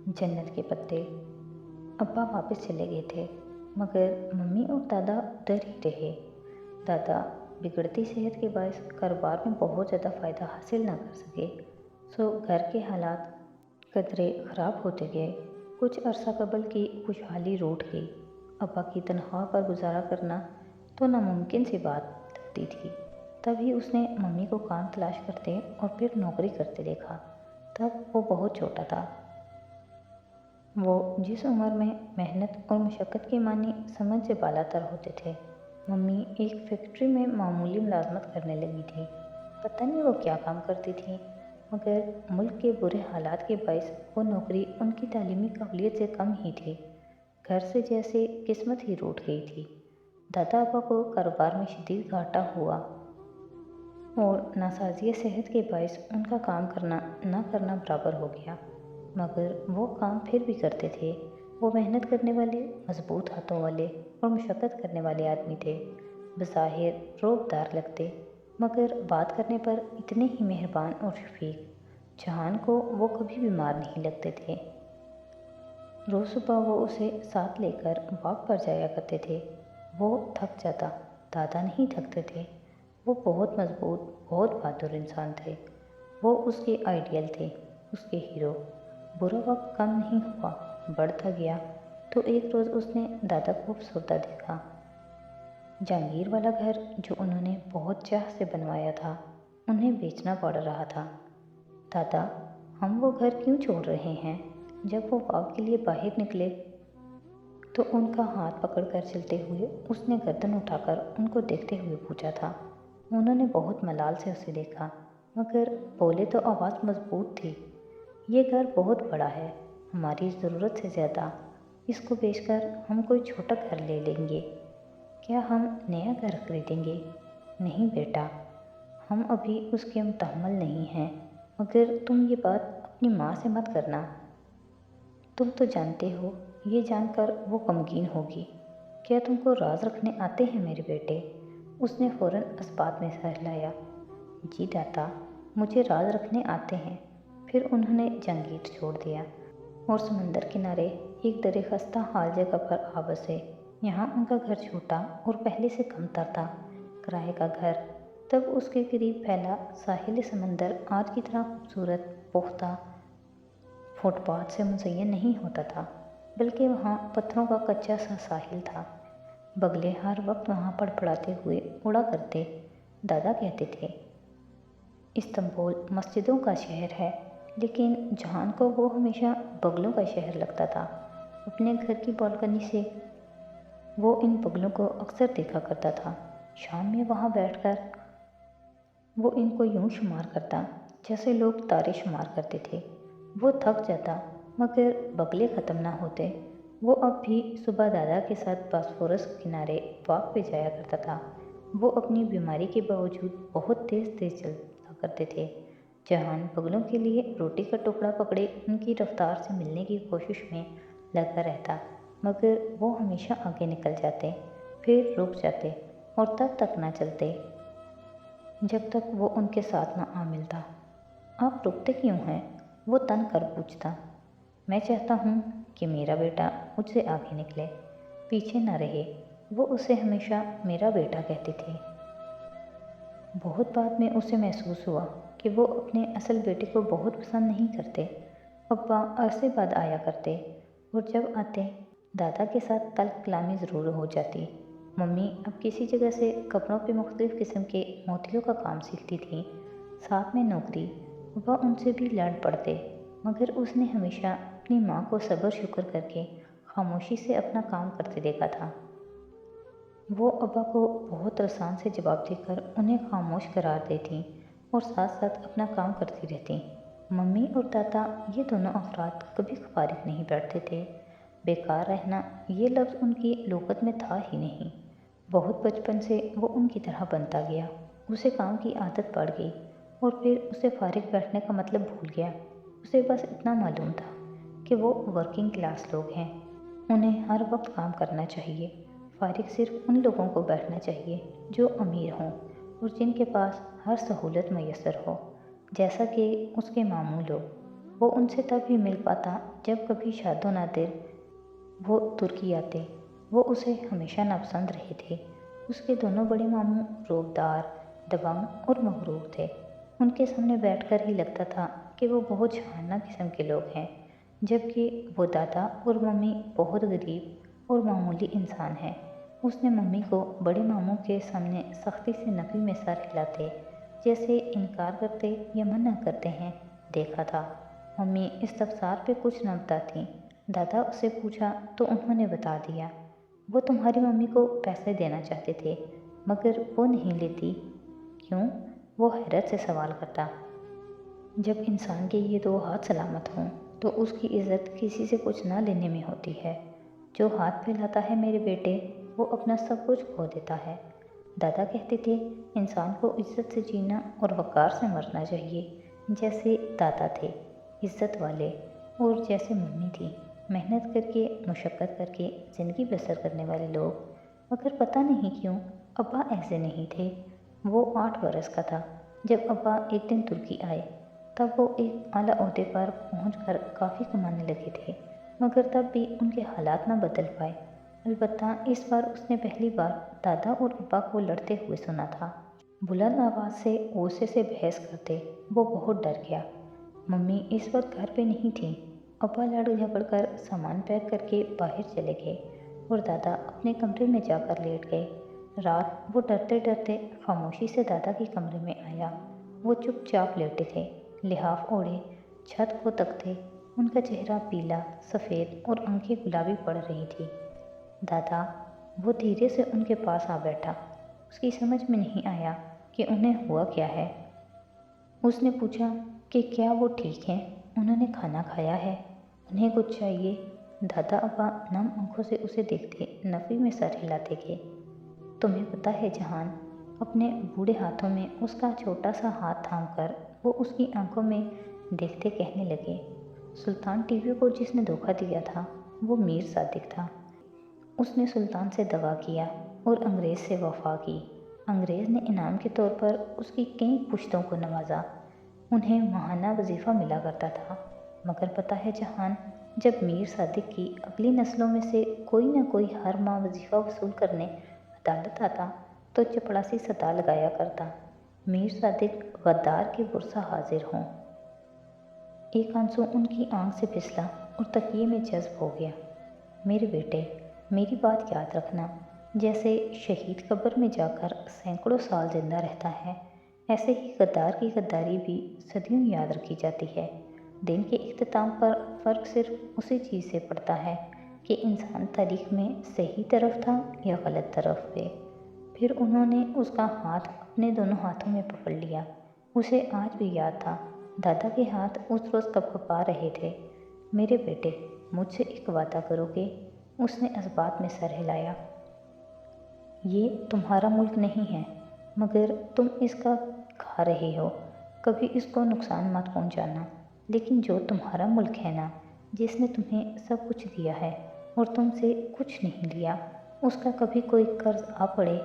जन्नत के पत्ते। अब्बा वापस चले गए थे, मगर मम्मी और दादा उधर ही रहे। दादा बिगड़ती सेहत के बायस कारोबार में बहुत ज़्यादा फ़ायदा हासिल ना कर सके, सो घर के हालात कदरे ख़राब होते गए। कुछ अरसा कबल की खुशहाली रूठ गई। अब्बा की तनख्वाह पर गुजारा करना तो नामुमकिन सी बात लगती थी। तभी उसने मम्मी को काम तलाश करते और फिर नौकरी करते देखा। तब वो बहुत छोटा था। वो जिस उम्र में मेहनत और मशक्क़त के मानी समझ से बालातर होते थे। मम्मी एक फैक्ट्री में मामूली मुलाजमत करने लगी थी। पता नहीं वो क्या काम करती थी, मगर मुल्क के बुरे हालात के बायस वो नौकरी उनकी तालीमी काबिलियत से कम ही थी। घर से जैसे किस्मत ही रूठ गई थी। दादा अब्बा को कारोबार में शदीद घाटा हुआ और नासाज़िया सेहत के बायस उनका काम करना ना करना बराबर हो गया, मगर वो काम फिर भी करते थे। वो मेहनत करने वाले, मजबूत हाथों वाले और मुशक्क़त करने वाले आदमी थे। बज़ाहिर रोबदार लगते, मगर बात करने पर इतने ही मेहरबान और शफीक। जहान को वो कभी बीमार नहीं लगते थे। रोज़ सुबह वो उसे साथ लेकर वॉक पर जाया करते थे। वो थक जाता, दादा नहीं थकते थे। वो बहुत मजबूत, बहुत बहादुर इंसान थे। वो उसके आइडियल थे, उसके हीरो। बुरा वक्त कम नहीं हुआ, बढ़ता गया। तो एक रोज़ उसने दादा को अफसरदा देखा। जहांगीर वाला घर जो उन्होंने बहुत चाह से बनवाया था, उन्हें बेचना पड़ रहा था। दादा, हम वो घर क्यों छोड़ रहे हैं? जब वो वॉक के लिए बाहर निकले तो उनका हाथ पकड़कर चलते हुए उसने गर्दन उठाकर उनको देखते हुए पूछा था। उन्होंने बहुत मलाल से उसे देखा, मगर बोले तो आवाज़ मजबूत थी। ये घर बहुत बड़ा है, हमारी ज़रूरत से ज़्यादा। इसको बेचकर हम कोई छोटा घर ले लेंगे। क्या हम नया घर खरीदेंगे? नहीं बेटा, हम अभी उसके मुतहम्मल नहीं हैं। मगर तुम ये बात अपनी माँ से मत करना। तुम तो जानते हो, ये जानकर वो गमगीन होगी। क्या तुमको राज रखने आते हैं मेरे बेटे? उसने फ़ौरन इस्बात में सर हिलाया। जी दादा, मुझे राज रखने आते हैं। फिर उन्होंने जहांगीर छोड़ दिया और समंदर किनारे एक दरे खस्ता हाल जगह पर आ बसे। यहाँ उनका घर छोटा और पहले से कमतर था। किराए का घर। तब उसके करीब फैला साहिल समंदर आज की तरह खूबसूरत, पुख्ता फुटपाथ से मुज़य्यन नहीं होता था, बल्कि वहाँ पत्थरों का कच्चा सा साहिल था। बगले हर वक्त वहाँ फड़फड़ाते हुए उड़ा करते। दादा कहते थे, इस्तांबुल मस्जिदों का शहर है, लेकिन जहान को वो हमेशा बगलों का शहर लगता था। अपने घर की बालकनी से वो इन बगलों को अक्सर देखा करता था। शाम में वहाँ बैठकर वो इनको यूं शुमार करता जैसे लोग तारे शुमार करते थे। वो थक जाता, मगर बगले ख़त्म ना होते। वो अब भी सुबह दादा के साथ बास्फोरस किनारे वॉक पे जाया करता था। वो अपनी बीमारी के बावजूद बहुत तेज़ तेज़ चलता करते थे। जहान बगलों के लिए रोटी का टुकड़ा पकड़े उनकी रफ्तार से मिलने की कोशिश में लगा रहता, मगर वो हमेशा आगे निकल जाते, फिर रुक जाते और तब तक ना चलते जब तक वो उनके साथ ना आ मिलता। आप रुकते क्यों हैं? वो तन कर पूछता। मैं चाहता हूँ कि मेरा बेटा मुझसे आगे निकले, पीछे ना रहे। वो उसे हमेशा मेरा बेटा कहते थे। बहुत बाद में उसे महसूस हुआ कि वो अपने असल बेटे को बहुत पसंद नहीं करते। अब्बा अरसे बाद आया करते और जब आते दादा के साथ तल्ख कलामी ज़रूर हो जाती। मम्मी अब किसी जगह से कपड़ों पे मुख्तलिफ़ किस्म के मोतियों का काम सीखती थी, साथ में नौकरी। वह उनसे भी लड़ पड़ते, मगर उसने हमेशा अपनी माँ को सब्र शुक्र करके खामोशी से अपना काम करते देखा था। वो अब्बा को बहुत रसान से जवाब देकर उन्हें खामोश करार देती और साथ साथ अपना काम करती रहती। मम्मी और दादा ये दोनों अफराद कभी फारिग नहीं बैठते थे। बेकार रहना ये लफ्ज़ उनकी लुग़त में था ही नहीं। बहुत बचपन से वो उनकी तरह बनता गया। उसे काम की आदत पड़ गई और फिर उसे फारिग बैठने का मतलब भूल गया। उसे बस इतना मालूम था कि वो वर्किंग क्लास लोग हैं, उन्हें हर वक्त काम करना चाहिए। फारिग सिर्फ उन लोगों को बैठना चाहिए जो अमीर हों और जिनके पास हर सहूलत मैसर हो, जैसा कि उसके मामू लोग। وہ ان سے تب ہی مل پاتا جب کبھی شاد و نادر وہ ترکی آتے۔ وہ اسے ہمیشہ ناپسند رہے تھے۔ اس کے دونوں بڑے ماموں روبدار، دبنگ اور مغرور تھے۔ ان کے سامنے بیٹھ کر ہی لگتا تھا کہ وہ بہت شاہانہ قسم کے لوگ ہیں، جبکہ وہ دادا اور ممی بہت غریب اور معمولی انسان ہیں۔ اس نے ممی کو بڑے ماموں کے سامنے سختی سے نفی میں سر ہلاتے، جیسے انکار کرتے یا منع کرتے ہیں، دیکھا تھا۔ ممی استفسار پہ کچھ نہ بتاتی۔ دادا سے پوچھا تو انہوں نے بتا دیا، وہ تمہاری ممی کو پیسے دینا چاہتے تھے مگر وہ نہیں لیتی۔ کیوں؟ وہ حیرت سے سوال کرتا۔ جب انسان کے یہ دو ہاتھ سلامت ہوں تو اس کی عزت کسی سے کچھ نہ لینے میں ہوتی ہے۔ جو ہاتھ پھیلاتا ہے میرے بیٹے، وہ اپنا سب کچھ کھو دیتا ہے۔ دادا کہتے تھے انسان کو عزت سے جینا اور وقار سے مرنا چاہیے، جیسے دادا تھے عزت والے، اور جیسے ممی تھی محنت کر کے مشقت کر کے زندگی بسر کرنے والے لوگ۔ مگر پتہ نہیں کیوں ابا ایسے نہیں تھے۔ وہ 8 برس کا تھا جب ابا ایک دن ترکی آئے۔ تب وہ ایک اعلیٰ عہدے پر پہنچ کر کافی کمانے لگے تھے، مگر تب بھی ان کے حالات نہ بدل پائے۔ البتہ اس بار اس نے پہلی بار دادا اور ابا کو لڑتے ہوئے سنا تھا۔ بلند آواز سے غصے سے بحث کرتے۔ وہ بہت ڈر گیا۔ ممی اس وقت گھر پہ نہیں تھی۔ ابا لڑ جھگڑ کر سامان پیک کر کے باہر چلے گئے اور دادا اپنے کمرے میں جا کر لیٹ گئے۔ رات وہ ڈرتے ڈرتے خاموشی سے دادا کے کمرے میں آیا۔ وہ چپ چاپ لیٹے تھے، لحاف اوڑھے، چھت کو تکتے۔ ان کا چہرہ پیلا، سفید اور آنکھیں گلابی پڑ رہی تھی۔ دادا، وہ دھیرے سے ان کے پاس آ بیٹھا۔ اس کی سمجھ میں نہیں آیا کہ انہیں ہوا کیا ہے۔ اس نے پوچھا کہ کیا وہ ٹھیک ہیں، انہوں نے کھانا کھایا ہے، انہیں کچھ چاہیے؟ دادا ابا نم آنکھوں سے اسے دیکھتے نفی میں سر ہلاتے گئے۔ تمہیں پتہ ہے جہان، اپنے بوڑھے ہاتھوں میں اس کا چھوٹا سا ہاتھ تھام کر وہ اس کی آنکھوں میں دیکھتے کہنے لگے، سلطان ٹیوی کو جس نے دھوکہ دیا تھا وہ میر صادق تھا۔ اس نے سلطان سے دغا کیا اور انگریز سے وفا کی۔ انگریز نے انعام کے طور پر اس کی کئی پشتوں کو نوازا۔ انہیں ماہانہ وظیفہ ملا کرتا تھا۔ مگر پتہ ہے جہان، جب میر صادق کی اگلی نسلوں میں سے کوئی نہ کوئی ہر ماہ وظیفہ وصول کرنے عدالت آتا تو چپڑاسی صدا لگایا کرتا، میر صادق غدار کے ورثہ حاضر ہوں۔ ایک آنسو ان کی آنکھ سے پھسلا اور تکیے میں جذب ہو گیا۔ میرے بیٹے، میری بات یاد رکھنا، جیسے شہید قبر میں جا کر سینکڑوں سال زندہ رہتا ہے، ایسے ہی غدار کی غداری بھی صدیوں یاد رکھی جاتی ہے۔ دن کے اختتام پر فرق صرف اسی چیز سے پڑتا ہے کہ انسان تاریخ میں صحیح طرف تھا یا غلط طرف پہ۔ پھر انہوں نے اس کا ہاتھ اپنے دونوں ہاتھوں میں پکڑ لیا۔ اسے آج بھی یاد تھا، دادا کے ہاتھ اس روز کپکپا رہے تھے۔ میرے بیٹے، مجھ سے ایک وعدہ کرو گے؟ اس نے اثبات میں سر ہلایا۔ یہ تمہارا ملک نہیں ہے، مگر تم اس کا کھا رہے ہو، کبھی اس کو نقصان مت پہنچانا۔ لیکن جو تمہارا ملک ہے نا، جس نے تمہیں سب کچھ دیا ہے اور تم سے کچھ نہیں لیا، اس کا کبھی کوئی قرض آ پڑے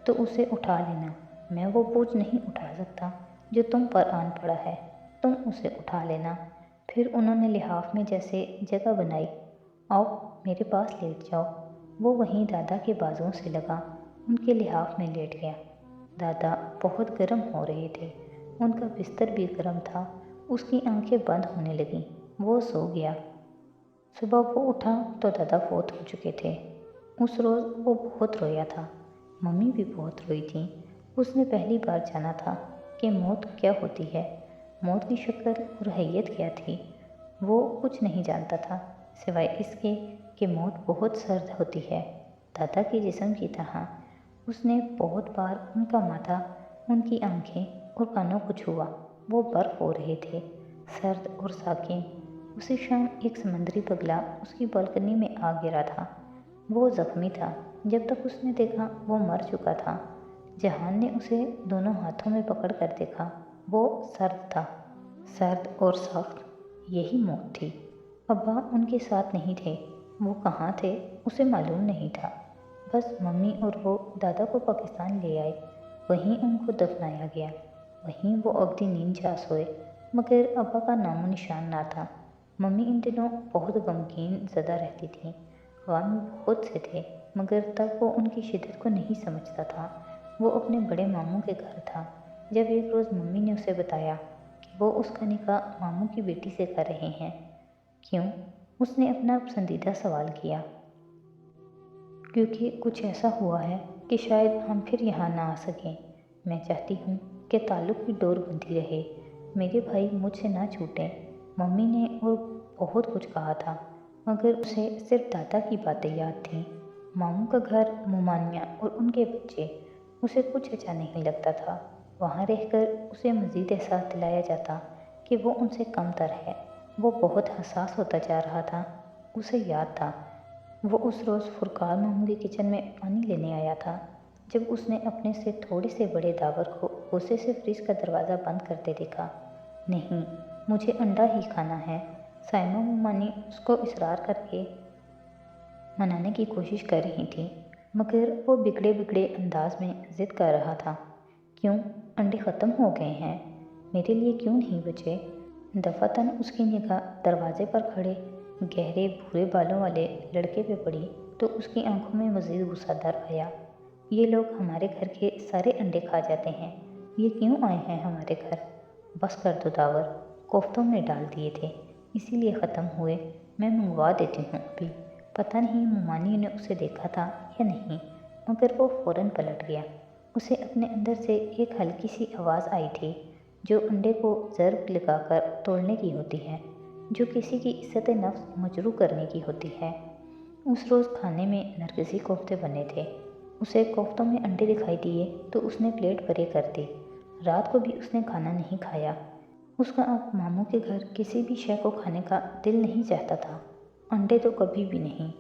تو اسے اٹھا لینا۔ میں وہ بوجھ نہیں اٹھا سکتا جو تم پر آن پڑا ہے، تم اسے اٹھا لینا۔ پھر انہوں نے لحاف میں جیسے جگہ بنائی۔ آؤ میرے پاس لیٹ جاؤ۔ وہ وہیں دادا کے بازوؤں سے لگا ان کے لحاف میں لیٹ گیا۔ دادا بہت گرم ہو رہے تھے، ان کا بستر بھی گرم تھا۔ اس کی آنکھیں بند ہونے لگیں، وہ سو گیا۔ صبح وہ اٹھا تو دادا فوت ہو چکے تھے۔ اس روز وہ بہت رویا تھا، ممی بھی بہت روئی تھیں۔ اس نے پہلی بار جانا تھا کہ موت کیا ہوتی ہے، موت کی شکل اور حیت کیا تھی۔ وہ کچھ نہیں جانتا تھا سوائے اس کے کہ موت بہت سرد ہوتی ہے، دادا کے جسم کی طرح۔ اس نے بہت بار ان کا ماتھا، ان کی آنکھیں اور کانوں کو چھوا۔ وہ برف ہو رہے تھے، سرد اور ساکن۔ اسی شام ایک سمندری بگلا اس کی بالکنی میں آ گرا تھا۔ وہ زخمی تھا، جب تک اس نے دیکھا وہ مر چکا تھا۔ جہان نے اسے دونوں ہاتھوں میں پکڑ کر دیکھا۔ وہ سرد تھا، سرد اور سخت، یہی موت تھی۔ ابا ان کے ساتھ نہیں تھے، وہ کہاں تھے اسے معلوم نہیں تھا۔ بس ممی اور وہ دادا کو پاکستان لے آئے، وہیں ان کو دفنایا گیا، وہیں وہ ابدی نیند جا سوئے۔ मगर अब्बा का नामो निशान ना था। मम्मी इन दिनों बहुत गमगीन ज़दा रहती थीं। गम बहुत से थे, मगर तब वो उनकी शिद्दत को नहीं समझता था। वो अपने बड़े मामू के घर था। जब एक रोज़ मम्मी ने उसे बताया कि वो उसका निकाह मामू की बेटी से कर रहे हैं। क्यों? उसने अपना पसंदीदा सवाल किया। क्योंकि कुछ ऐसा हुआ है कि शायद हम फिर यहाँ ना आ सकें। मैं चाहती हूँ कि ताल्लुक़ की डोर बंधी रहे, मेरे भाई मुझसे ना छूटें। मम्मी ने और बहुत कुछ कहा था, मगर उसे सिर्फ दादा की बातें याद थीं। मामू का घर, मुमानियाँ और उनके बच्चे, उसे कुछ अच्छा नहीं लगता था। वहाँ रहकर उसे मज़ीद एहसास दिलाया जाता कि वो उनसे कमतर है। वो बहुत हसास होता जा रहा था। उसे याद था वो उस रोज़ फुरकान मामू के किचन में पानी लेने आया था, जब उसने अपने से थोड़े से बड़े दावर को गुस्से से फ्रिज का दरवाज़ा बंद करते देखा। नहीं, मुझे अंडा ही खाना है। साइमा मुमानी उसको इसरार करके मनाने की कोशिश कर रही थी, मगर वो बिगड़े बिगड़े अंदाज में ज़िद कर रहा था। क्यों? अंडे ख़त्म हो गए हैं। मेरे लिए क्यों नहीं बचे? दफ़ातन उसकी निगाह दरवाजे पर खड़े गहरे भूरे बालों वाले लड़के पे पड़ी तो उसकी आंखों में मज़ीद गुस्सा दर आया। ये लोग हमारे घर के सारे अंडे खा जाते हैं, ये क्यों आए हैं हमारे घर? बस कर दो दावर, कोफ्तों में डाल दिए थे, इसीलिए ख़त्म हुए। मैं मंगवा देती हूँ अभी। पता नहीं मुमानी ने उसे देखा था या नहीं, मगर वो फ़ौरन पलट गया। उसे अपने अंदर से एक हल्की सी आवाज़ आई थी, जो अंडे को ज़र्ब लगाकर तोड़ने की होती है, जो किसी की इज़्ज़त नफ्स मजरूह करने की होती है। उस रोज़ खाने में नरगिसी कोफ्ते बने थे। उसे कोफ्तों में अंडे दिखाई दिए तो उसने प्लेट परे कर दी। रात को भी उसने खाना नहीं खाया। उसका अब मामू के घर किसी भी शय को खाने का दिल नहीं चाहता था, अंडे तो कभी भी नहीं।